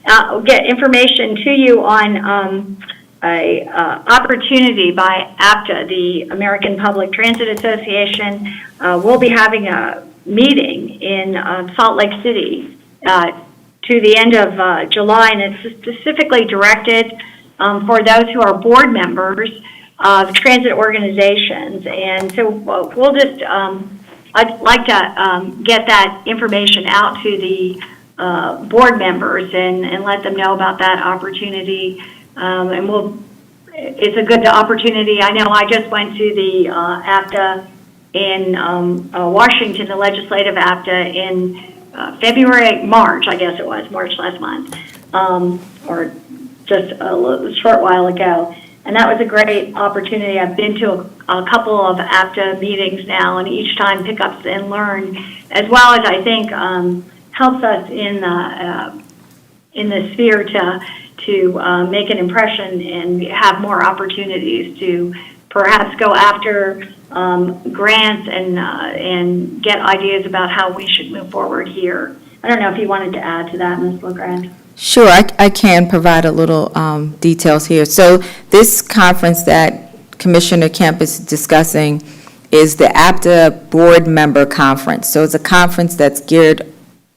I'll get information to you on a opportunity by APTA, the American Public Transit Association. We'll be having a meeting in Salt Lake City to the end of July, and it's specifically directed for those who are board members of transit organizations. And so we'll just, I'd like to get that information out to the board members and let them know about that opportunity. And it's a good opportunity. I know I just went to the APTA in Washington, the legislative APTA in March, I guess it was, March last month, or just a short while ago. And that was a great opportunity. I've been to a couple of APTA meetings now, and each time pick up and learn, as well as I think helps us in the sphere to make an impression and have more opportunities to perhaps go after grants and get ideas about how we should move forward here. I don't know if you wanted to add to that, Ms. LeGrand. Sure, I can provide a little details here. So this conference that Commissioner Kemp is discussing is the APTA Board Member Conference. So it's a conference that's geared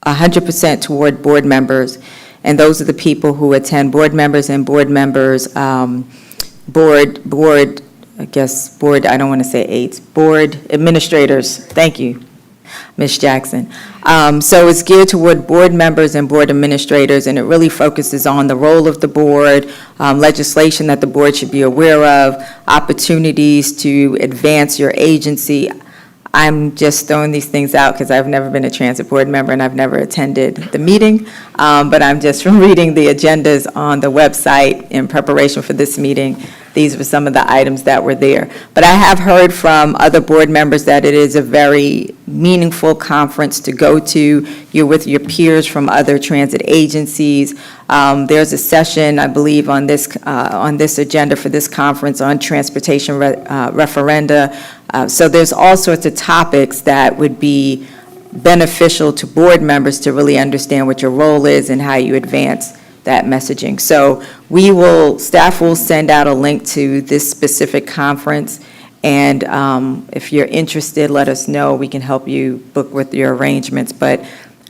100% toward board members, and those are the people who attend, board members and board members, board, I guess, board, I don't want to say aides, board administrators. Thank you, Ms. Jackson. So it's geared toward board members and board administrators, and it really focuses on the role of the board, legislation that the board should be aware of, opportunities to advance your agency. I'm just throwing these things out because I've never been a transit board member and I've never attended the meeting, but I'm just reading the agendas on the website in preparation for this meeting. These were some of the items that were there. But I have heard from other board members that it is a very meaningful conference to go to. You're with your peers from other transit agencies. There's a session, I believe, on this agenda for this conference on transportation referenda. So there's all sorts of topics that would be beneficial to board members to really understand what your role is and how you advance that messaging. So staff will send out a link to this specific conference, and if you're interested, let us know. We can help you book with your arrangements. But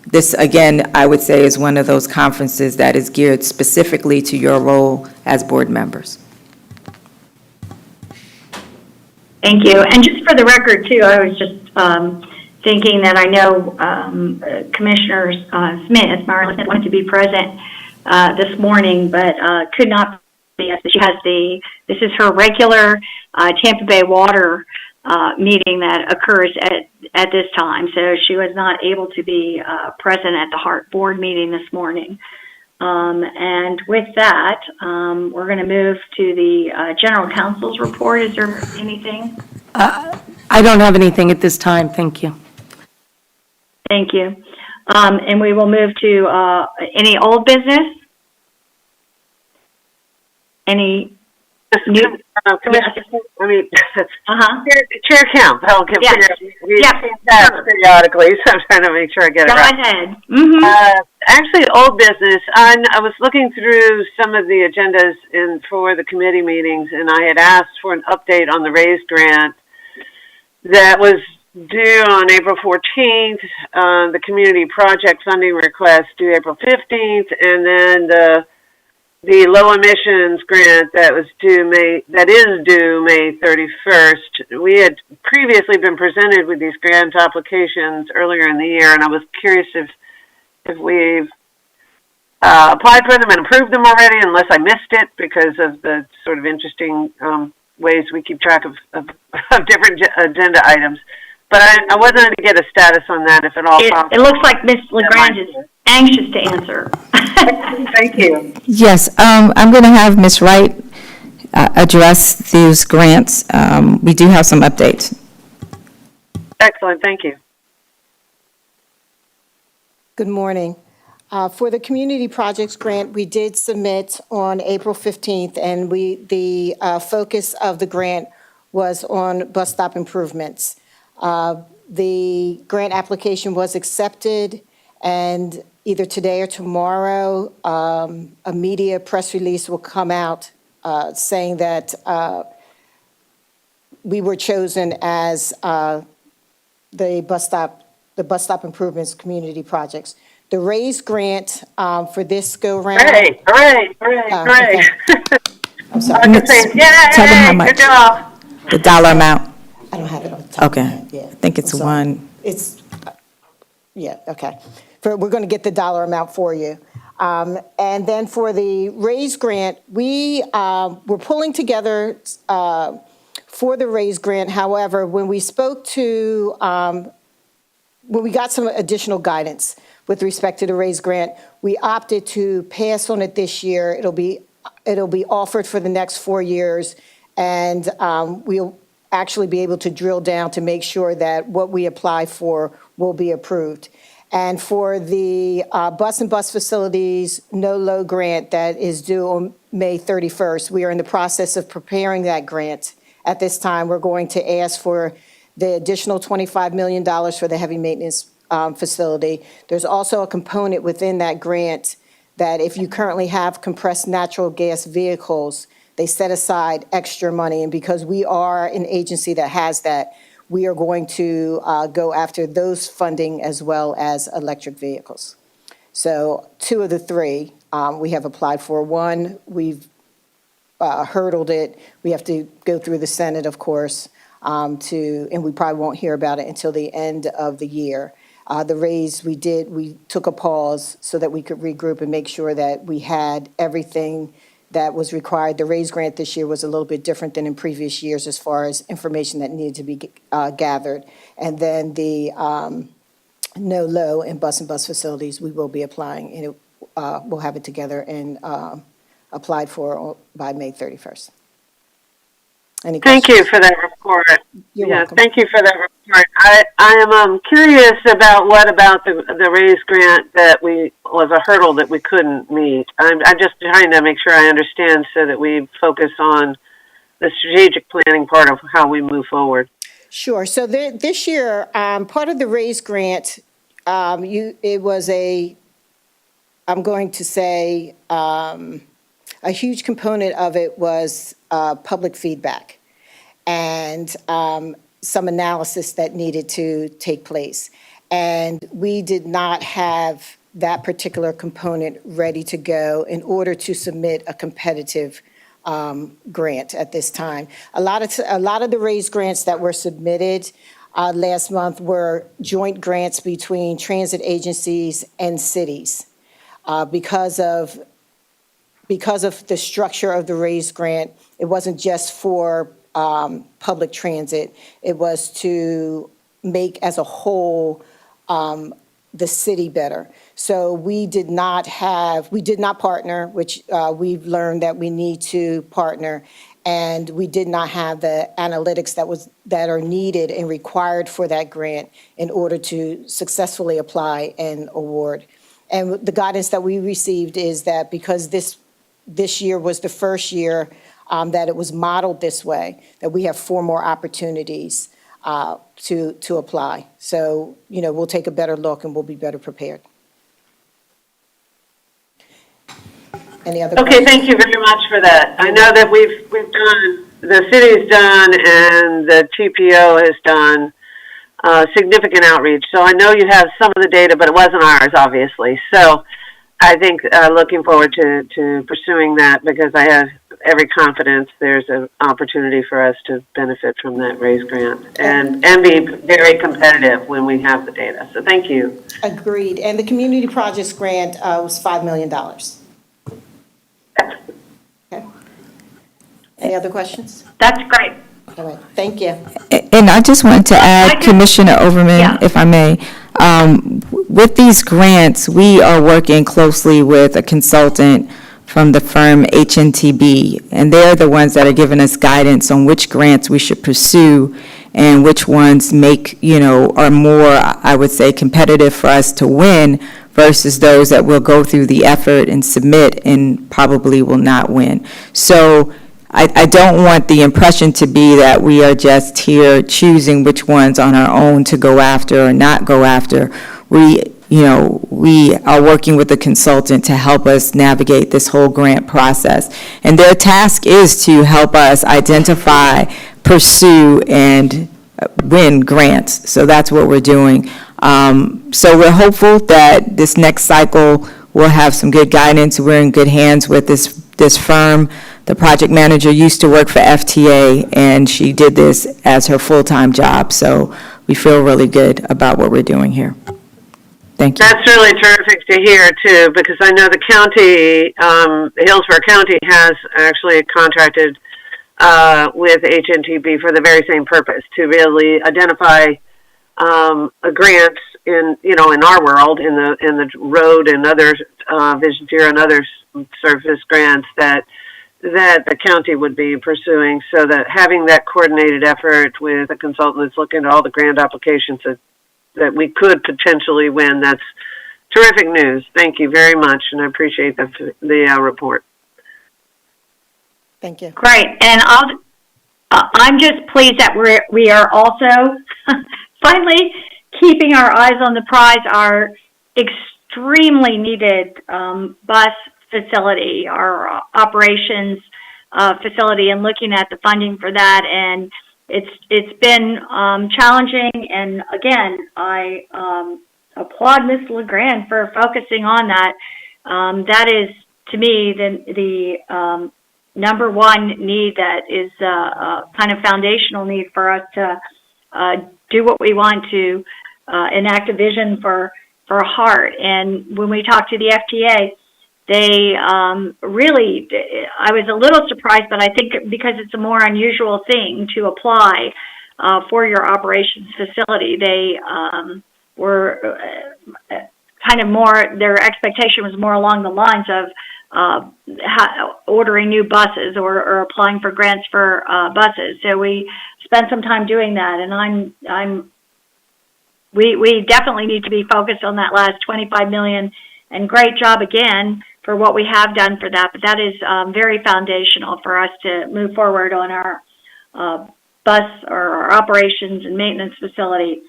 this, again, I would say is one of those conferences that is geared specifically to your role as board members. Thank you. And just for the record, too, I was just thinking that I know Commissioner Smith, Marilyn Smith, wanted to be present this morning, but could not be. This is her regular Tampa Bay Water meeting that occurs at this time. So she was not able to be present at the HART board meeting this morning. And with that, we're going to move to the General Counsel's report. Is there anything? I don't have anything at this time. Thank you. Thank you. And we will move to any old business? Any new? Chair Kemp, I'll give we change that periodically, so I'm trying to make sure I get it right. Go ahead. Mm-hmm. Actually, old business. I was looking through some of the agendas for the committee meetings, and I had asked for an update on the RAISE grant that was due on April 14th, the community project funding request due April 15th, and then the low emissions grant that is due May 31st. We had previously been presented with these grant applications earlier in the year, and I was curious if we've applied for them and approved them already, unless I missed it because of the sort of interesting ways we keep track of different agenda items. But I wanted to get a status on that, if at all possible. It looks like Ms. LaGrange is anxious to answer. Thank you. Yes, I'm going to have Ms. Wright address these grants. We do have some updates. Excellent, thank you. Good morning. For the Community Projects Grant, we did submit on April 15th, and the focus of the grant was on bus stop improvements. The grant application was accepted, and either today or tomorrow, a media press release will come out saying that we were chosen as the bus stop improvements community projects. The RAISE grant for this go-round. Hooray. Okay. I'm sorry. Tell them how much. Good job. The dollar amount. I don't have it on the top. Okay. Of my head. Yeah. I think it's one. Okay. We're going to get the dollar amount for you. And then for the RAISE grant, we're pulling together for the RAISE grant. However, when we spoke to, when we got some additional guidance with respect to the RAISE grant, we opted to pass on it this year. It'll be offered for the next 4 years, and we'll actually be able to drill down to make sure that what we apply for will be approved. And for the bus and bus facilities no-load grant that is due on May 31st, we are in the process of preparing that grant. At this time, we're going to ask for the additional $25 million for the heavy maintenance facility. There's also a component within that grant that if you currently have compressed natural gas vehicles, they set aside extra money. And because we are an agency that has that, we are going to go after those funding as well as electric vehicles. So 2 of the 3 we have applied for. 1, we've hurdled it. We have to go through the Senate, of course, and we probably won't hear about it until the end of the year. The raise we took a pause so that we could regroup and make sure that we had everything that was required. The raise grant this year was a little bit different than in previous years as far as information that needed to be gathered. And then the no low and bus facilities, we will be applying, and we'll have it together and applied for by May 31st. Any Thank questions? you for that report. You're Yeah, welcome. thank you for that report. I am curious about what about the raise grant that was a hurdle that we couldn't meet. I'm just trying to make sure I understand so that we focus on the strategic planning part of how we move forward. Sure. So this year, part of the raise grant, it was I'm going to say, a huge component of it was public feedback and some analysis that needed to take place. And we did not have that particular component ready to go in order to submit a competitive grant at this time. A lot of the raise grants that were submitted last month were joint grants between transit agencies and cities. Because of the structure of the raise grant, it wasn't just for public transit. It was to make as a whole the city better. So we did not partner, which we've learned that we need to partner, and we did not have the analytics that are needed and required for that grant in order to successfully apply and award. And the guidance that we received is that because this year was the first year that it was modeled this way, that we have 4 more opportunities to apply. So, we'll take a better look and we'll be better prepared. Any other Okay, questions? thank you very much for that. I know that we've done, the city's done and the TPO has done significant outreach. So I know you have some of the data, but it wasn't ours, obviously. So I think looking forward to pursuing that because I have every confidence there's an opportunity for us to benefit from that raise grant and be very competitive when we have the data. So thank you. Agreed. And the community projects grant was $5 million. Okay. Any other questions? That's great. All right, thank you. And I just wanted to add, Commissioner Overman, Yeah. if I may, with these grants, we are working closely with a consultant from the firm HNTB, and they're the ones that are giving us guidance on which grants we should pursue and which ones are more, I would say, competitive for us to win versus those that will go through the effort and submit and probably will not win. So I don't want the impression to be that we are just here choosing which ones on our own to go after or not go after. We are working with a consultant to help us navigate this whole grant process. And their task is to help us identify, pursue, and win grants. So that's what we're doing. So we're hopeful that this next cycle will have some good guidance. We're in good hands with this firm. The project manager used to work for FTA, and she did this as her full-time job. So we feel really good about what we're doing here. Thank you. That's really terrific to hear, too, because I know the county, Hillsborough County has actually contracted with HNTB for the very same purpose, to really identify grants in our world, in the road and other Vision Zero and other service grants that the county would be pursuing, so that having that coordinated effort with a consultant that's looking at all the grant applications that we could potentially win, that's terrific news. Thank you very much, and I appreciate the report. Thank you. Great. And I'm just pleased that we are also finally keeping our eyes on the prize. Our extremely needed bus facility, our operations facility, and looking at the funding for that. And it's been challenging. And again, I applaud Ms. LeGrand for focusing on that. That is, to me, the number one need that is a kind of foundational need for us to do what we want to enact a vision for HART. And when we talked to the FTA, they really, I was a little surprised, but I think because it's a more unusual thing to apply for your operations facility, they were kind of more, their expectation was more along the lines of ordering new buses or applying for grants for buses. So we spent some time doing that, and we definitely need to be focused on that last $25 million. And great job again for what we have done for that. But that is very foundational for us to move forward on our bus or our operations and maintenance facility.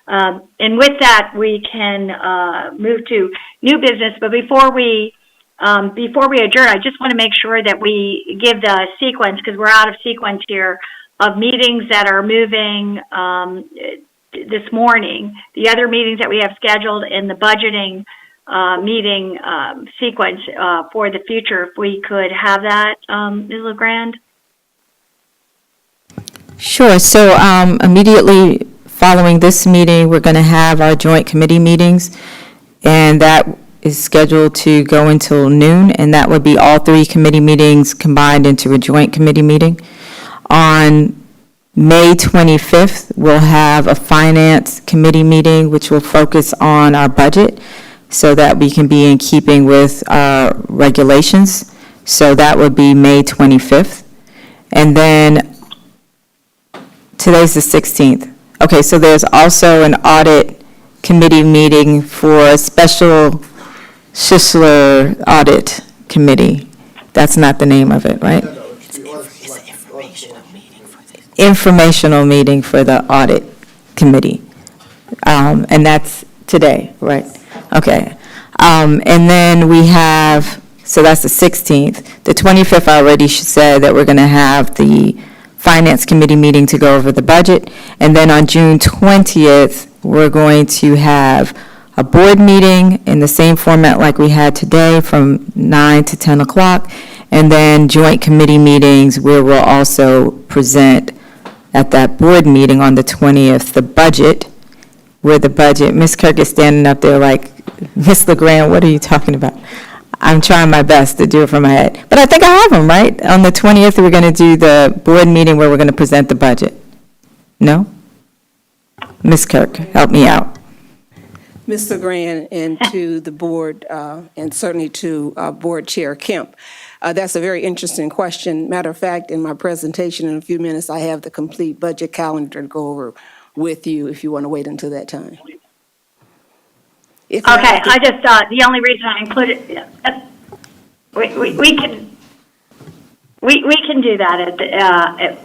And with that, we can move to new business. But before we adjourn, I just want to make sure that we give the sequence, because we're out of sequence here, of meetings that are moving this morning, the other meetings that we have scheduled in the budgeting meeting sequence for the future. If we could have that, Ms. LeGrand? Sure. So immediately following this meeting, we're going to have our joint committee meetings, and that is scheduled to go until noon, and that would be all three committee meetings combined into a joint committee meeting. On May 25th, we'll have a finance committee meeting, which will focus on our budget so that we can be in keeping with our regulations. So that would be May 25th. And then today's the 16th. Okay, so there's also an audit committee meeting for a special Schussler Audit Committee. That's not the name of it, right? Informational meeting for the Audit Committee. And that's today, right? Okay. And then we have, so that's the 16th. The 25th, I already said that we're going to have the Finance Committee meeting to go over the budget. And then on June 20th, we're going to have a board meeting in the same format like we had today from 9 to 10 o'clock. And then joint committee meetings where we'll also present at that board meeting on the 20th, the budget, Ms. Kirk is standing up there like, Ms. LeGrand, what are you talking about? I'm trying my best to do it from my head. But I think I have them, right? On the 20th, we're going to do the board meeting where we're going to present the budget. No? Ms. Kirk, help me out. Ms. LeGrand, and to the board, and certainly to Board Chair Kemp. That's a very interesting question. Matter of fact, in my presentation in a few minutes, I have the complete budget calendar to go over with you if you want to wait until that time. Okay, I just thought the only reason I included, we can do that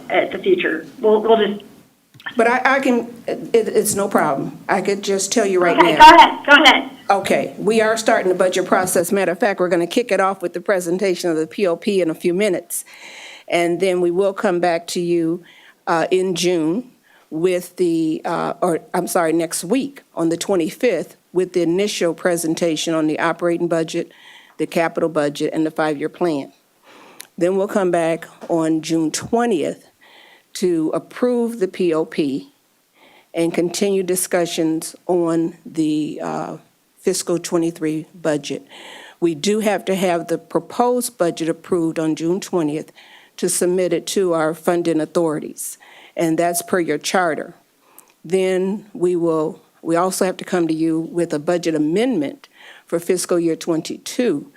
at the future. We'll just. But I can, it's no problem. I could just tell you right now. Okay, go ahead. Okay, we are starting the budget process. Matter of fact, we're going to kick it off with the presentation of the POP in a few minutes. And then we will come back to you in June with next week on the 25th with the initial presentation on the operating budget, the capital budget, and the 5-year plan. Then we'll come back on June 20th to approve the POP and continue discussions on the fiscal 23 budget. We do have to have the proposed budget approved on June 20th to submit it to our funding authorities, and that's per your charter. Then we also have to come to you with a budget amendment for fiscal year 22,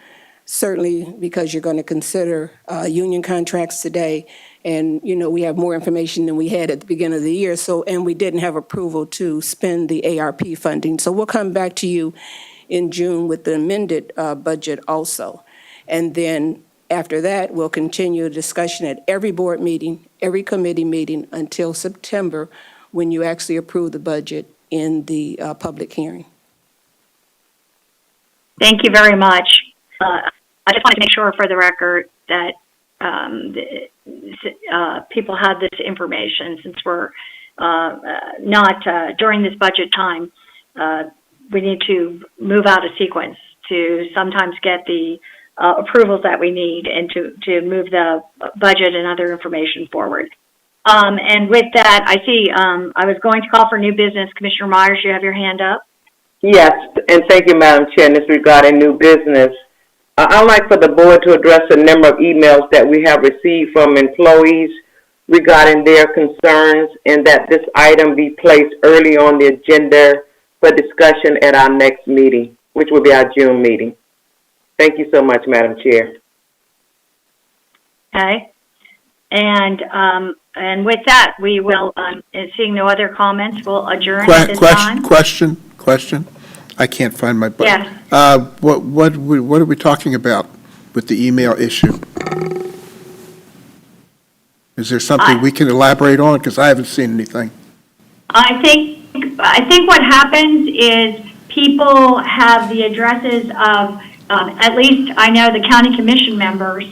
certainly because you're going to consider union contracts today. And, we have more information than we had at the beginning of the year. And we didn't have approval to spend the ARP funding. So we'll come back to you in June with the amended budget also. And then after that, we'll continue a discussion at every board meeting, every committee meeting until September, when you actually approve the budget in the public hearing. Thank you very much. I just wanted to make sure for the record that people had this information since we're not during this budget time. We need to move out of sequence to sometimes get the approvals that we need and to move the budget and other information forward. And with that, I see I was going to call for new business. Commissioner Myers, you have your hand up. Yes, and thank you, Madam Chair. And this regarding new business. I'd like for the board to address a number of emails that we have received from employees regarding their concerns, and that this item be placed early on the agenda for discussion at our next meeting, which will be our June meeting. Thank you so much, Madam Chair. Okay. And with that, we will, seeing no other comments, we'll adjourn at this time. Question. I can't find my button. Yes. What are we talking about with the email issue? Is there something we can elaborate on? Because I haven't seen anything. I think what happens is people have the addresses of, at least I know the county commission members,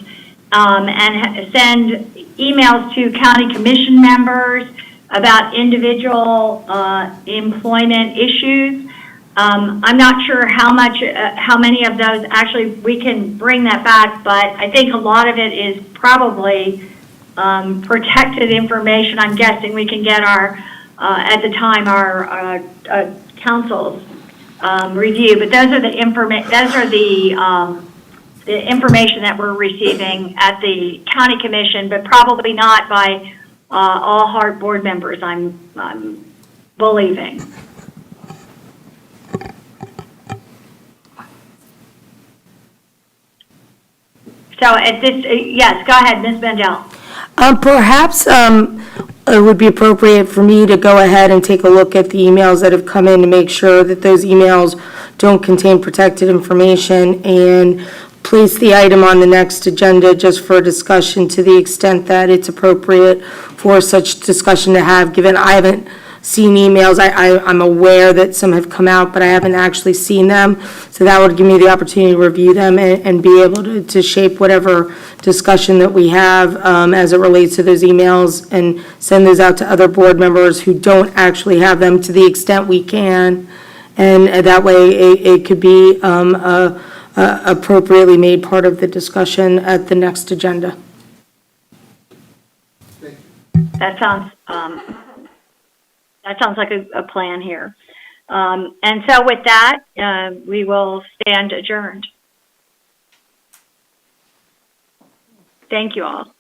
and send emails to county commission members about individual employment issues. I'm not sure how many of those actually we can bring that back, but I think a lot of it is probably protected information. I'm guessing we can get our, at the time, our council's review. But those are the information that we're receiving at the county commission, but probably not by all HART board members. I'm believing. So at this, yes, go ahead, Ms. Bendel. Perhaps it would be appropriate for me to go ahead and take a look at the emails that have come in to make sure that those emails don't contain protected information, and place the item on the next agenda just for discussion to the extent that it's appropriate for such discussion to have, given I haven't seen emails. I'm aware that some have come out, but I haven't actually seen them. So that would give me the opportunity to review them and be able to shape whatever discussion that we have as it relates to those emails, and send those out to other board members who don't actually have them to the extent we can. And that way it could be appropriately made part of the discussion at the next agenda. That sounds like a plan here. And so with that, we will stand adjourned. Thank you all.